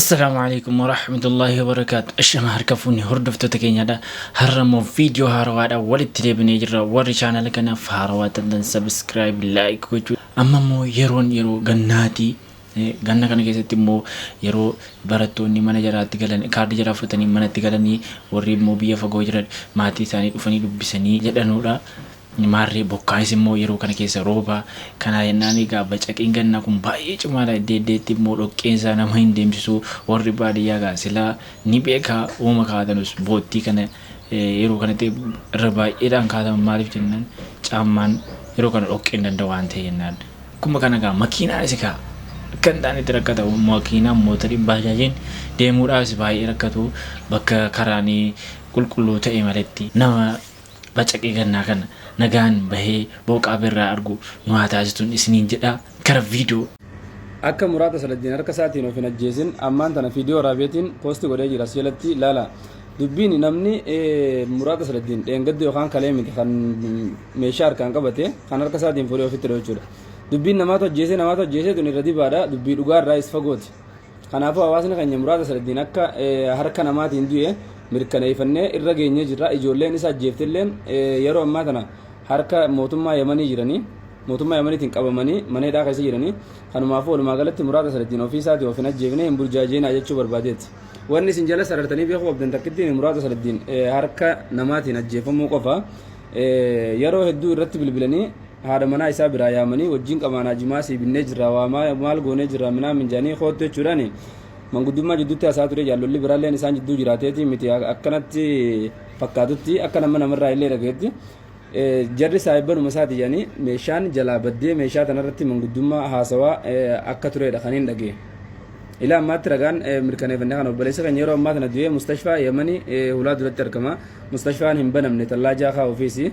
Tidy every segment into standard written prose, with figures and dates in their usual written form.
السلام عليكم ورحمة الله وبركاته. الشمع هركفوني هردفتو تكينيا دا هرمو فيديو هاروادا ولتلي بنيجرا وري channel كنا فهاروادا دن سبسكرايب لايك وجو أما مو يرو غناتي ganna kana keessatti immoo yeroo barattoonni mana jaraatti galan kaardii jaraa fudhatanii manatti galanii warri immoo biyya fagoo jiran maatii isaanii dhufanii dubbisanii jedhanuudha. Maarree bokkaanis immoo yeroo kana keessa rooba kana yennaan egaa bacaqiin gannaa kun baay'ee cimaadha. Deeddeetti immoo dhoqqeensaa nama hin deemsisu. Warri baadiyyaa gaa silaa ni beekaa uuma kaatanus boottii kana yeroo kanatti irra baay'eedhaan kaataman maaliif jennaan caammaan yeroo kana dhoqqeen danda'a waan ta'e jennaan. Akkuma kana gaa makiinaanis egaa kan itti rakkatu makiinaa mootoriin baajaajiin deemuudhaaf baay'ee rakkatu bakka karaanii qulqulluu ta'e maletti nama bacaqii gannaa kana nagaan bahee booqaa birraa argu nu haa taasisuun isiniin jedha kara viidiyoo. Akka muraata saladdiin harka isaatiin of hin ajjeesin ammaan tana viidiyoo raabeetiin poosti godhee jira jalatti ilaala. Dubbiin namni muraata saladdiin dheengaddi yookaan kalee miti kan meeshaa harkaan qabate kan harka isaatiin fuudhee ofitti hidhuu jechuudha. Dubbiin namaatu ajjeesee tun irra dibaadha. Dubbii dhugaa irraa is fagooti. Kanaafuu hawaasni keenya muraata saladdiin akka harka namaatiin du'e mirkaneeffannee irra geenyee jirra. Ijoolleen isa ajjeeftilleen yeroo ammaa tana harka mootummaa Yemanii jiranii mootummaa Yemaniitiin qabamanii mana hidhaa keessa jiranii. Kanumaafuu walumaa galatti muraata saladdiin ofii isaatii of hin ajjeefne hin burjaajeenaa jechuu barbaadeetti. Wanni isin jala sarartanii beekuu qabdan takkittiin muraata saladdiin harka namaatiin ajjeefamuu qofa yeroo hedduu irratti bilbilanii haadha manaa isaa biraa yaamanii wajjin qamaanaa jimaa siibinnee jirra waa maal goonee jirra minaa minjaanii hoottu jechuudhaani manguddummaa jidduutti haasaa ture jaallolli biraalleen isaan jidduu jiraateeti miti akkanatti fakkaatutti akka namarraa illee dhageetti jarri saayibbanuma isaati jedhanii meeshaan jalaa baddee meeshaa tanarratti manguddummaa haasawaa akka turedha kan hin dhagee. Ila ammaatti ragaan mirkaneeffannee kan obboleessa keenya yeroo ammaa tana du'ee mustashfaa Yemanii hulaa duratti argama. Mustashfaan hin banamne tallaa kaa ofiisi.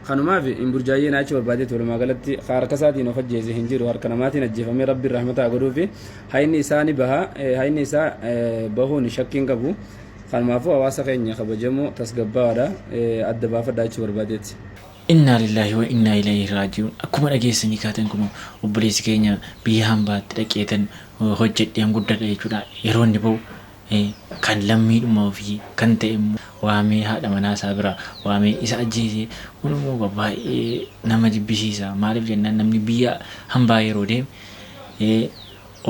Kanumaaf hin burjaajee naachi barbaadeetu walumaa galatti harka isaatiin of ajjeese hin jiru. Harka namaatiin ajjeefamee rabbiin rahmataa godhuufi hayni isaa ni baha. Hayni isaa bahuun shakkiin qabu. Kanumaafuu hawaasa keenya kabajamoo tasgabbaadha adda baafadhaa jechuu barbaadeetti. Inna lillahi wa inna ilayhi raaji'uun. Akkuma dhageessanii kaatan kun obboleessi keenya biyya hambaatti dhaqeetan hojjedheen guddadha jechuudha. Yeroo inni bahu kan lammiidhuma ofii kan ta'e waamee haadha manaa isaa bira waamee isa ajjeese kun immoo baay'ee nama jibbisiisa. Maaliif jennaan namni biyya hambaa yeroo deeme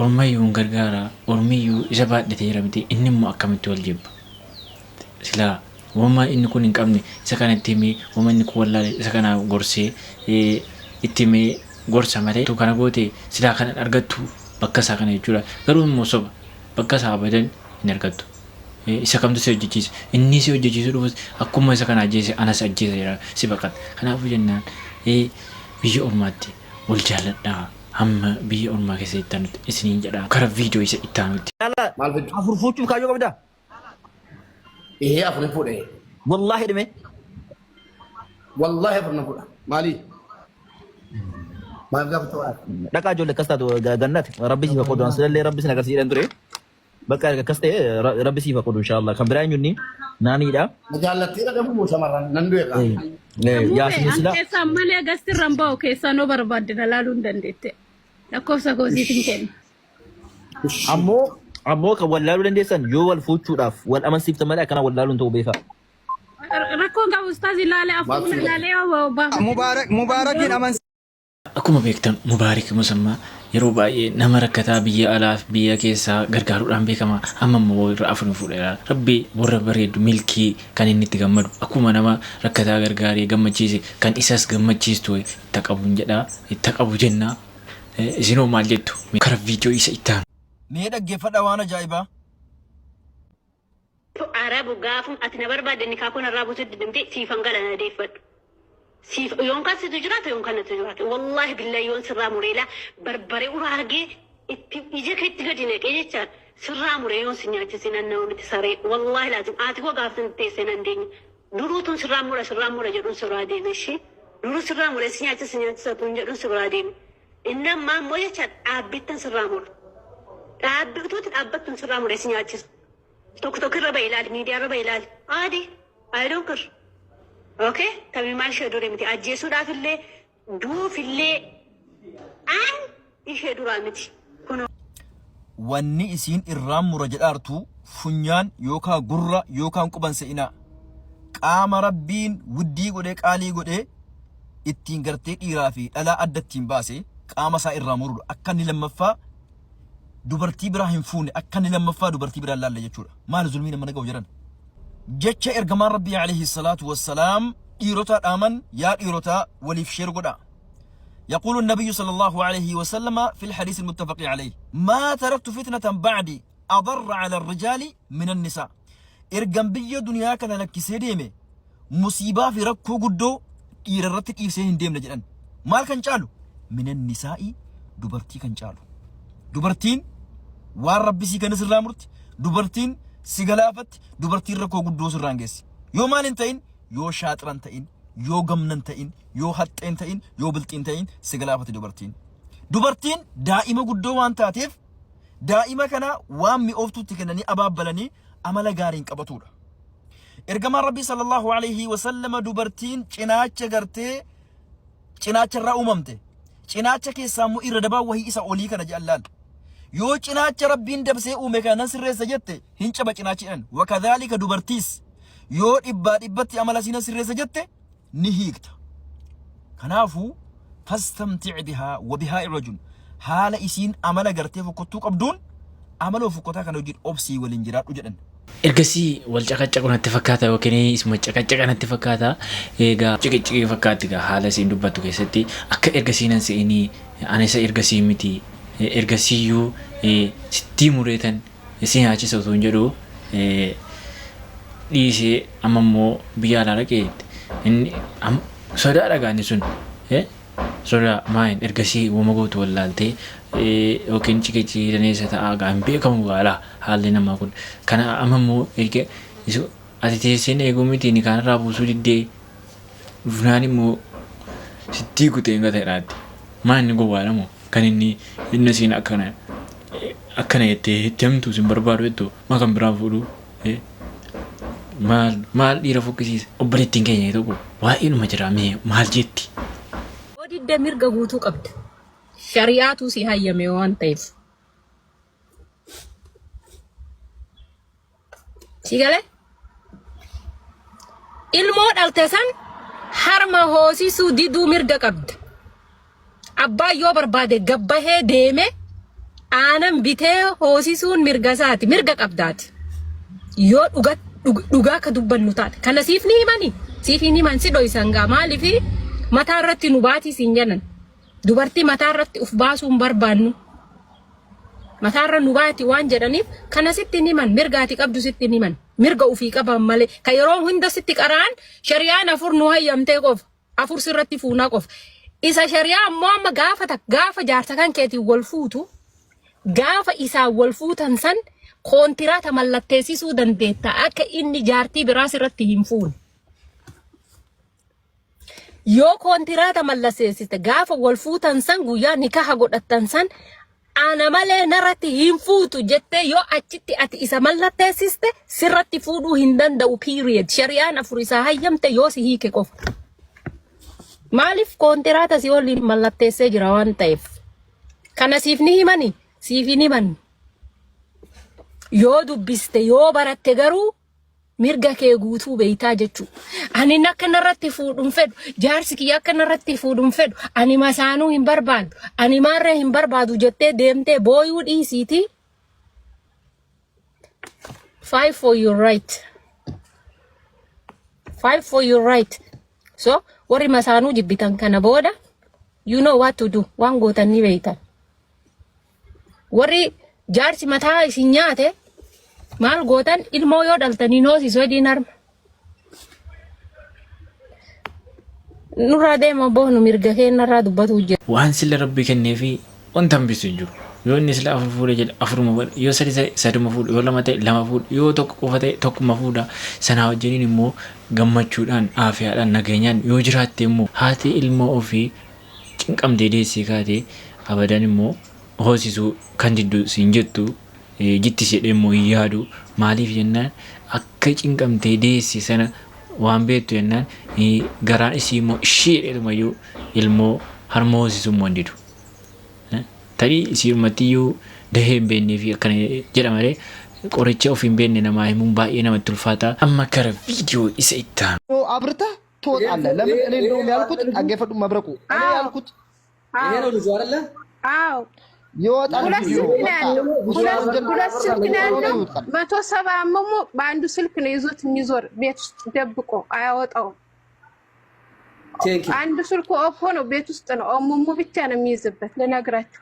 ormayyuu gargaara ormiyyuu isa baadhatee jira miti inni immoo akkamitti wal jibba silaa wama inni kun hin qabne isa kana itti himee wama inni kun wallaalee isa kana gorsee itti himee gorsa malee kana goote silaa kana argattu bakka isaa kana jechuudha. Garuu immoo soba bakka isaa abadan hin argattu. Isa kamtu si hojjechiisa inni si hojjechiisu dhufus akkuma isa kana ajjeese anas ajjeesa jedha si baqata. Kanaafuu jennaan biyya ormaatti wal jaalladhaa hamma biyya ormaa keessa ittaanutti isiniin jedha kara viidiyoo isa ittaanutti. Afur fuuchuuf kaayyoo qabdaa? أفرن فوق إيه والله دمي والله أفرن فوق مالي ما أبغى بتوعد لك أجول لك كستاد جنات ربي سيف قدوان سلالي ربي سنكر سير أندري بكر كستة ربي سيف قدو إن شاء الله كم براين يوني ناني دا مجالتي لا كم موسى مرة نندوي يا سيسلا كيسا مالي أغسطي رمباو كيسا نوبر بادنا لالون دندت لكوسا كوزي تنكين أمو كوالالو لنديسان يو والفوتشو راف والأمان سيف تمالي أكنا والالو انتو بيفا ركون كا أستاذي لالي أفضل لالي مبارك أمان Akkuma beektan mubaarik musammaa yeroo baay'ee nama rakkataa biyya alaaf biyya keessaa gargaaruudhaan beekama. Amma immoo irra afur fuudheera. Rabbi warra bareedu milkii kan inni itti gammadu akkuma nama rakkataa gargaaree gammachiise kan isas gammachiistu itti qabuun jedha itti qabu jenna. Isinoo maal jettu kara viidiyoo isa ittaan. Mee dhaggeeffadha waan ajaa'ibaa. Arabu gaafum ati na barbaadani kaa kun arraabu siddimte siifan galana deeffadhu. سيف يوم كان ستجرات يوم كانت تجرات والله بالله يوم سرا مريلا بربري وراجي يجيك تقدينك يجيك سرا مري يوم سنيات سنان نتسري والله لازم آتكو قافتن تيسنان دين دروتون سرا مرة جرون سرا دين الشي درو سرا مرة سنيات ساتون جرون سرا دين إنما مويا شات عبيتن سرا مرة عبيتوت عبيتن سرا مرة سنيات توك ربا إلال ميديا ربا إلال عادي I don't care. Okay, kami mal shedure miti ajjesu da fille du fille an ishedura miti kuno wanni isiin irraan mura jedhaartu funyaan yookaan gurra yookaan quban se'inaa qaama rabbiin wuddii godhee qaalii godhee ittiin gartee dhiiraa fi dhalaa addattiin baase qaama isaa irraa muruudha. Akka inni lammaffaa dubartii biraa hin fuune akka inni lammaffaa dubartii biraa laalle jechuudha. Maal zulmii nama naga'u jedhan. Jecha ergamaan rabbii alayhi salaatu wassalaam dhiirota dhaaman yaa dhiirota waliif sheer godha. يقول النبي صلى الله عليه وسلم في الحديث المتفق عليه ما تركت فتنة بعدي أضر على الرجال من النساء إرقم بي دنيا كان لك سيديمي مصيبة في ركو قدو إيررتك إيسين ديم لجلن مال كان جالو من النساء دبرتي كان جالو دبرتين وار ربي سي كان سرامرت دبرتين سيغلافت دبرتين ركو قدو سرانجيس يو مال انتين يو شاطران تين yoo gamnan ta'in yoo haxxeen ta'in yoo bilxiin ta'in si galaafate dubartiin daa'ima guddoo waan taateef daa'ima kana waan mi'ooftuutti kennanii abaabbalanii amala gaariin qabatudha. Ergamaan rabbii sallallahu alayhi wa sallam dubartiin cinaacha gartee cinaacha irraa uumamte cinaacha keessaa immoo irra dabaa wahii isa olii kana jaallaan yoo cinaacha rabbiin dabsee uume kana sirreessa jette hin caba cinaachiidhaan wakadhaalika dubartiis yoo dhibbatti amala siina sirreessa jette نهيكت كنافو فاستمتع بها وبها الرجل حال إسين عمل قرتي فكتوك أبدون عملوا فكتا كانوا يجيد أبسي والانجرات وجدن ergasii wal caqacaqu natti fakkaata yookiin isuma caqacaqa natti fakkaata egaa ciqici fakkaati gaa haala isiin dubbattu keessatti akka ergasii nan se'inii anisa ergasii miti ergasiiyyuu sittii mureetan isin haachisa utuu hin jedhu dhiisee amma immoo biyya alaa dhaqeetti inni sodaa dhagaani sun sodaa maayin ergasii uuma gootu wallaaltee yookiin ciqici daneessa ta'aa gaan beekamu gaala haalli namaa kun kana amma immoo erga ati teesseen eeguu miti ni kanarraa buusuu diddee dhufnaan immoo sittii kutee hin gateedhaatti maa inni gowwaadhamu kan inni siin akkana jettee itti hamtuu sin barbaadu jettu maa kan biraa fuudhu maal dhiira fokkisiisa obboleettiin keenya tokko waa'eenuma jira mee maal jetti odidda mirga guutuu qabda shari'aatu si hayyame waan ta'eef sigale ilmoo dhalte san harma hoosisuu diduu mirga qabda abbaa yoo barbaade gabbahee deeme aanan bitee hoosisuun mirga isaati mirga qabdaati yoo dhugaa ka dubbannu taate kana siif ni himani siif ni himan si dhoysan gaa maaliif mataa irratti nu baati siin jennan dubartii mataa irratti uf baasuun barbaannu mataa irra nu baati waan jedhaniif kana sitti ni himan mirgaati qabdu sitti ni himan mirga ufii qaban malee ka yeroo hunda sitti qaraan shari'aan afur nu hayyamtee qofa afur sirratti fuunaa qofa isa shari'aa ammoo amma gaafa jaarsa kan keetii wal fuutu gaafa isaa wal fuutan san kontiraata mallatteessisuu dandeetta akka inni jaartii biraas irratti hin fuune. Yoo kontiraata mallatteessiste gaafa wal fuutan san guyyaa nikaha godhatan san ana malee narratti hin fuutu jettee yoo achitti ati isa mallatteessiste sirratti fuudhuu hin danda'u period. Shari'aan afur isaa hayyamte yoo si hiike qofa. Maaliif kontiraata si waliin mallatteessee jira waan ta'eef. Kana siif ni himani siif ni himani. Yoo dubbiste yoo baratte garuu mirga kee guutuu beeytaa jechuudha. Ani akka narratti fuudhuun fedhu jaarsi kiyya akka narratti fuudhuun fedhu ani masaanuu hin barbaadu ani maarree hin barbaadu jettee deemtee booyuu dhiisiiti. Fight for your right. Fight for your right. So warri masaanuu jibbitan kana booda you know what to do waan gootan ni beeytan. Warri jaarsi mataa isin nyaate maal gootan ilmoo yoo dhaltanii hoosisuu ediin harma nurraa deema boonu mirga keenyarraa dubbatu jira waan silla rabbi kenneefi wanta hambisu hin jiru yoo inni sila afur fuudhe jedhe afuruma yoo saduma fuudhe yoo lama ta'e lama fuudhe yoo tokko qofa ta'e tokkuma fuudha sanaa wajjiniin immoo gammachuudhaan aafiyaadhaan nageenyaan yoo jiraatte immoo haati ilmoo ofii cinqamtee deessee kaatee abadan immoo hoosisuu kan diddu siin jettu jitti jedhee immoo hin yaadu maaliif jennaan akka cinqamtee deesse sana waan beektu jennaan garaan isii immoo ishee dheerumayyuu ilmoo harma hoosisuu immoo hin didu tarii isii ummatiyyuu daheen beennee fi akkana jedha malee qoricha of hin beenne namaa himuun baay'ee namatti ulfaata. Amma kara viidiyoo isa ittaan. አብርታ ትወጣለህ። ለምን እኔ እንደውም ያልኩት አገፈዱ መብረቁ እኔ ያልኩት ይሄ ነው ልጅ አይደለ? አዎ ይወጣል ቪዲዮ ሁለት ስልክ ነው ያለው 170 አመሞ በአንዱ ስልክ ነው ይዞት የሚዞር ቤት ውስጥ ደብቆ አያወጣው። አንዱ ስልክ ኦፖ ነው ቤት ውስጥ ነው አመሞ ብቻ ነው የሚይዝበት ለነግራችሁ።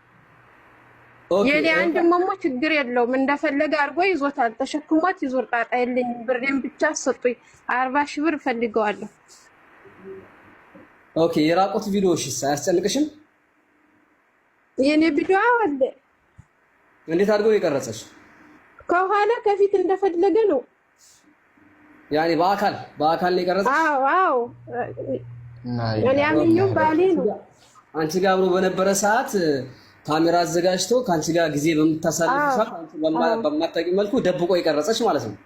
የኔ አንድ አመሞ ችግር የለውም እንደፈለገ አርጎ ይዞታል ተሸክሞት ይዞር ጣጣ የለኝም ብሬን ብቻ ሰጡኝ 40 ሺህ ብር ፈልገዋለሁ። ኦኬ የራቆት ቪዲዮሽስ አያስጨንቅሽም? የኔ ቪዲዮ አለ እንዴት አድርጎ የቀረጸሽ? ከኋላ ከፊት እንደፈለገ ነው ያኔ በአካል ነው የቀረጸሽ? አዎ እኔ አምኜው ባሌ ነው። አንቺ ጋር አብሮ በነበረ ሰዓት ካሜራ አዘጋጅቶ ካንቺ ጋር ጊዜ በመታሳለፍ ሰዓት አንቺ በማታውቂ መልኩ ደብቆ የቀረጸሽ ማለት ነው።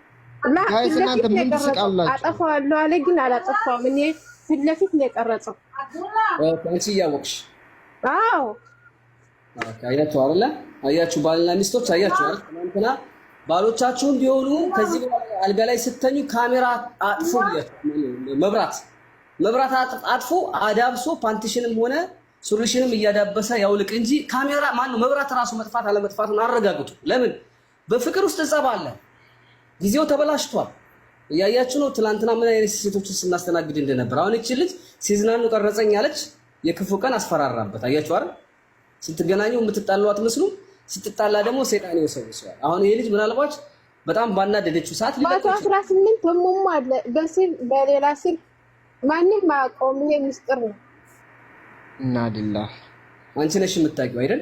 ጋይስ እናንተ ምን ትስቃላችሁ? አጠፋዋለሁ አለ ግን አላጠፋውም። እኔ ፊት ለፊት ነው የቀረጸው። አንቺ እያወቅሽ? አዎ አያችሁ አይደለ? አያችሁ ባልና ሚስቶች አያችሁ አይደል? እናንተና ባሎቻችሁን ቢሆኑ ከዚህ አልጋ ላይ ስተኙ ካሜራ አጥፉ ብያችሁ መብራት አጥፎ አዳብሶ ፓንቲሽንም ሆነ ሱሪሽንም እያዳበሰ ያውልቅ እንጂ ካሜራ ማን ነው መብራት ራሱ መጥፋት አለ መጥፋቱን አረጋግጡ። ለምን በፍቅር ውስጥ ጸብ አለ። ጊዜው ተበላሽቷል። እያያችሁ ነው። ትላንትና ምን አይነት ሴቶችን ስናስተናግድ እንደነበር። አሁን እቺ ልጅ ሲዝናኑ ቀረጸኝ አለች። የክፉ ቀን አስፈራራበት። አያችሁ አይደል? ስትገናኙ የምትጣላው አትመስሉም። ስትጣላ ደግሞ ሰይጣን ይወሰውሳል። አሁን ይሄ ልጅ ምናልባት በጣም ባናደደችው ሰዓት ሊለቀቅ 18 ተሙም አለ በሲል በሌላ ሲል ማንንም ማቆም ይሄ ምስጢር ነው። እናድላ አንቺ ነሽ የምታውቂው አይደል?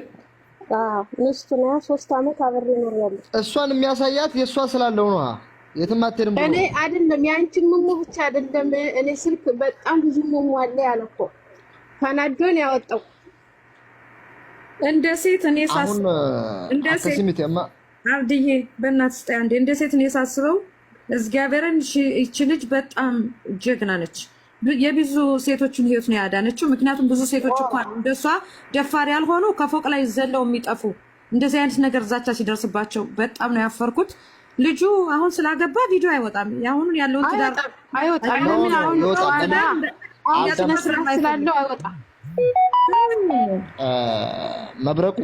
ሚስቱ ነው 3 አመት አብሬ ኖሬያለሁ። እሷን የሚያሳያት የሷ ስላለው ነው። የትም አትሄድም ብሎ እኔ አይደለም ያንቺን ሙሙ ብቻ አይደለም እኔ ስልክ በጣም ብዙ ሙሙ አለ ያለኮ ፈናዶን ያወጣው እንደ ሴት እኔ ሳስበው እንደ ሴት አብድዬ በእናትሽ ጣይ አንዴ እንደ ሴት እኔ ሳስበው እግዚአብሔርን እቺ ልጅ በጣም ጀግና ነች። የብዙ ሴቶችን ህይወት ነው ያዳነችው። ምክንያቱም ብዙ ሴቶች እንኳን እንደሷ ደፋር ያልሆኑ ከፎቅ ላይ ዘለው የሚጠፉ እንደዚህ አይነት ነገር ዛቻ ሲደርስባቸው በጣም ነው ያፈርኩት። ልጁ አሁን ስላገባ ቪዲዮ አይወጣም። ያሁን ያለው ትዳር አይወጣም። ለምን አሁን ስላለው አይወጣም። መብረቁ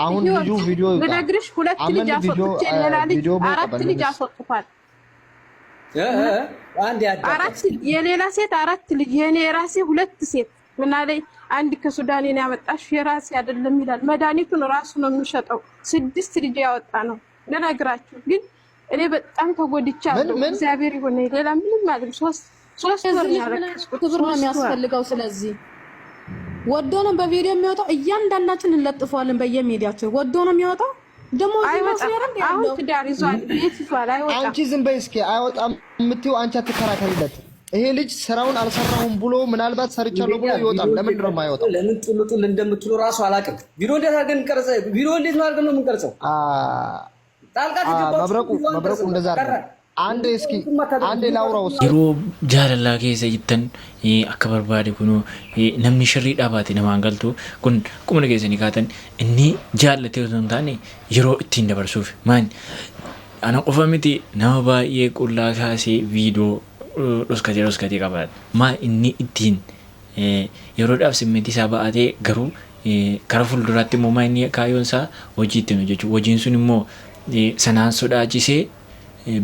አሁን ልጁ ቪዲዮ ለነግርሽ 2 ልጅ አስወጥቼ ለላልጅ 4 ልጅ አስወጥቷል። አንድ ያዳቀ የሌላ ሴት 4 ልጅ የኔ የራሴ 2 ሴት ምን አለኝ አንድ ከሱዳን የኔ ያመጣሽ የራሴ አይደለም ይላል። መድኃኒቱን ራሱ ነው የሚሸጠው። 6 ልጅ ያወጣ ነው ለነግራችሁ። ግን እኔ በጣም ተጎድቻለሁ። እግዚአብሔር ይሁን ሌላ ምንም ማለት 3 ወር ያረከስኩት ክብር ነው የሚያስፈልገው። ስለዚህ ወዶ ነው በቪዲዮ የሚወጣው። እያንዳንዳችን እንለጥፈዋለን በየሚዲያቸው። ወዶ ነው የሚወጣው። ደሞ አሁን ትዳር ይዟል ቤት ይዟል። አይወጣም። አንቺ ዝም በይ እስኪ። አይወጣም የምትይው አንቺ አትከራከሪለት። ይሄ ልጅ ስራውን አልሰራሁም ብሎ ምናልባት ሰርቻለሁ ብሎ ይወጣል። ለምንድን ነው የማይወጣው? ለምን ጥሉጥል እንደምትሉ ራሱ አላውቅም። ቪዲዮ እንዴት አድርገን እንቀርጸው? ቪዲዮ እንዴት ነው አድርገን ነው የምንቀርጸው? ጣልቃ መብረቁ እንደዛ አይደል? አንዴ እስኪ አንዴ ላውራው ይሮ ጃለላ keessa jittan akka barbaade kunu namni shirrii dhaabate namaan galtu kun qumna keessanii kaatan inni jaallatee osoo hin taane yeroo ittiin dabarsuuf maan ana qofa miti nama baay'ee qullaa kaasee viidiyoo dhuskatee qabaata maa inni ittiin yeroodhaaf simmeetii isaa ba'atee garuu kara fuulduraatti immoo maa inni kaayyoon isaa hojii ittiin hojjechuu hojiin sun immoo sanaan sodaachisee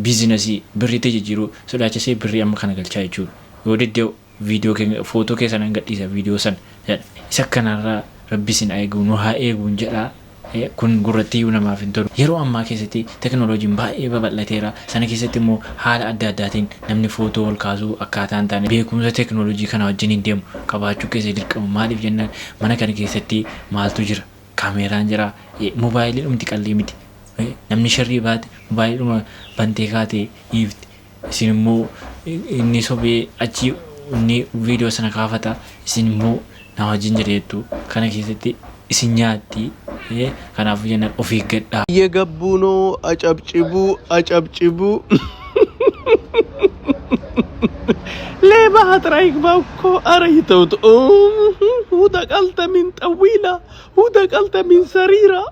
biizinasii birriitti jijjiiruu sodaachisee birrii amma kana galchaa jechuudha. Yoo deddeebi'u viidiyoo keenya footoo keessan gadhiisa viidiyoo san isa kanarraa rabbisin eegu nu haa eeguun jedhaa kun gurrattiyyuu namaaf hin tolu. Yeroo ammaa keessatti teknooloojiin baay'ee babal'ateera. Sana keessatti immoo haala adda addaatiin namni footoo ol kaasuu akkaataa hin taane beekumsa teknooloojii kana wajjin hin deemu qabaachuu keessa dirqama. Maaliif jennaan mana kana keessatti maaltu jira? Kaameeraan jira, moobaayiliin dhumti qallee miti. namni sharrii baate baay'uma bantee kaatee ifti isin immoo inni sobee achi inni viidiyoo sana kaafata isin immoo na wajjin jireettu kana keessatti isin nyaatti kanaaf jenna of eeggadhaa እየገቡ ነው አጨብጭቡ ليه ما هترايك باوكو أريتوت هو دقلت من طويلة هو دقلت من سريرة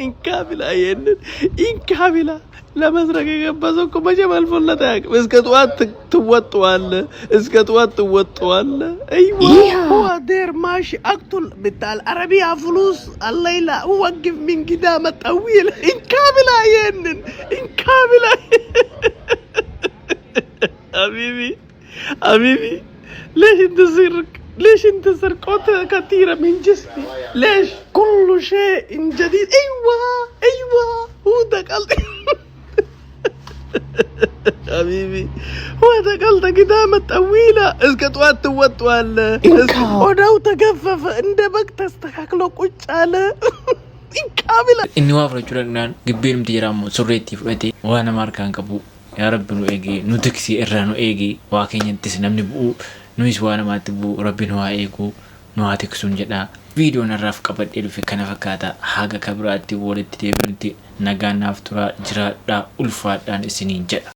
إن كاملة ينن إن كاملة لا مسرق يقبزوكو بجمال فلتاك اسكتوات توطوال اسكتوات توطوال ايوه هو دير ماشي اقتل بتاع العربية فلوس الليلة ووقف من قدامة طويل ان كاملة ينن ان كاملة حبيبي حبيبي ليش انت سرقت كثيرة من جسمي ليش كل شيء جديد ايوه هو دقلت حبيبي هو دقلت قدامة طويلة اسكتوات توطوال وداو تقفف اندبك تستحقلو قجالة كاملة إني وافر جرنان قبيل متيرامو سريتي فؤتي وانا ماركان كبو يا رب نو ايجي نو تكسي ارانو ايجي واكين ينتسنم نبو نويس وانا ما تبو ربي نو ايجو نو هاتكسون جدا فيديو نراف قبل إلو في كنفكاتا حاجة كبراتي ولد تيبنتي نغان نافتورا جرادا ألفات دان سنين جدا